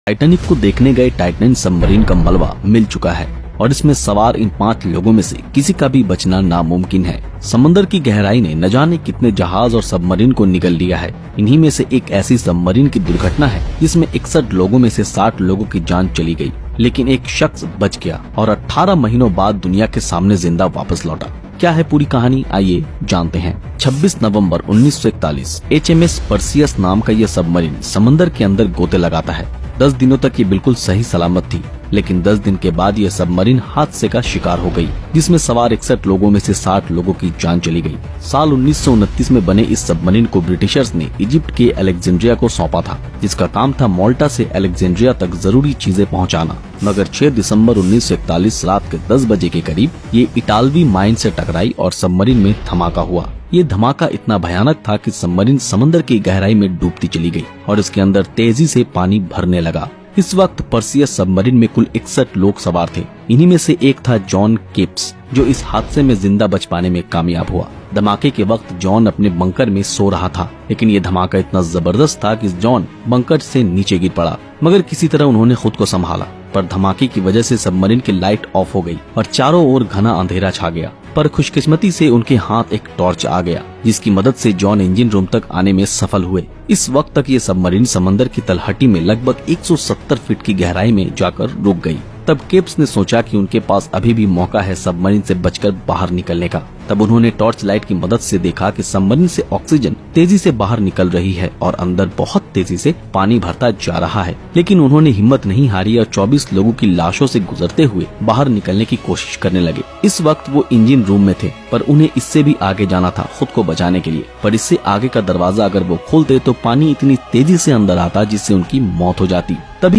Titanic को देखने गए टाइटैनिक सबमरीन का मलबा मिल चुका है और इसमें सवार इन 5 लोगों में से किसी का भी बचना नामुमकिन है। समंदर की गहराई ने न जाने कितने जहाज और सबमरीन को निगल लिया है। इन्हीं में से एक ऐसी सबमरीन की दुर्घटना है जिसमें 61 लोगों में से 60 लोगों की जान चली गई, लेकिन एक शख्स बच गया और 18 महीनों बाद दुनिया के सामने जिंदा वापस लौटा। क्या है पूरी कहानी, आइए जानते हैं। 26 नवंबर 1941 HMS पर्सियस नाम का यह सबमरीन समंदर के अंदर गोते लगाता है। 10 दिनों तक ये बिल्कुल सही सलामत थी, लेकिन 10 दिन के बाद यह सबमरीन हादसे का शिकार हो गई, जिसमें सवार 61 लोगों में से 60 लोगों की जान चली गई। साल 1929 में बने इस सबमरीन को ब्रिटिशर्स ने इजिप्ट के अलेक्जेंड्रिया को सौंपा था, जिसका काम था माल्टा से अलेक्जेंड्रिया तक जरूरी चीजें पहुंचाना। मगर 6 दिसंबर 1941 रात के 10 बजे के करीब ये इटालवी माइन से टकराई और सबमरीन में धमाका हुआ। ये धमाका इतना भयानक था कि सबमरीन समंदर की गहराई में डूबती चली गई और इसके अंदर तेजी से पानी भरने लगा। इस वक्त पर्सियस सबमरीन में कुल 61 लोग सवार थे। इन्हीं में से एक था जॉन केप्स, जो इस हादसे में जिंदा बच पाने में कामयाब हुआ। धमाके के वक्त जॉन अपने बंकर में सो रहा था, लेकिन ये धमाका इतना जबरदस्त था कि जॉन बंकर से नीचे गिर पड़ा, मगर किसी तरह उन्होंने खुद को संभाला। पर धमाके की वजह से सबमरीन की लाइट ऑफ हो गई और चारों ओर घना अंधेरा छा गया। पर खुशकिस्मती से उनके हाथ एक टॉर्च आ गया, जिसकी मदद से जॉन इंजन रूम तक आने में सफल हुए। इस वक्त तक ये सबमरीन समंदर की तलहटी में लगभग 170 फीट की गहराई में जाकर रुक गई। तब केप्स ने सोचा कि उनके पास अभी भी मौका है सबमरीन से बचकर बाहर निकलने का। तब उन्होंने टॉर्च लाइट की मदद से देखा कि सबमरीन से ऑक्सीजन तेजी से बाहर निकल रही है और अंदर बहुत तेजी से पानी भरता जा रहा है। लेकिन उन्होंने हिम्मत नहीं हारी और 24 लोगों की लाशों से गुजरते हुए बाहर निकलने की कोशिश करने लगे। इस वक्त वो इंजन रूम में थे, पर उन्हें इससे भी आगे जाना था खुद को बचाने के लिए। पर इससे आगे का दरवाजा अगर वो खोलते तो पानी इतनी तेजी से अंदर आता जिससे उनकी मौत हो जाती। तभी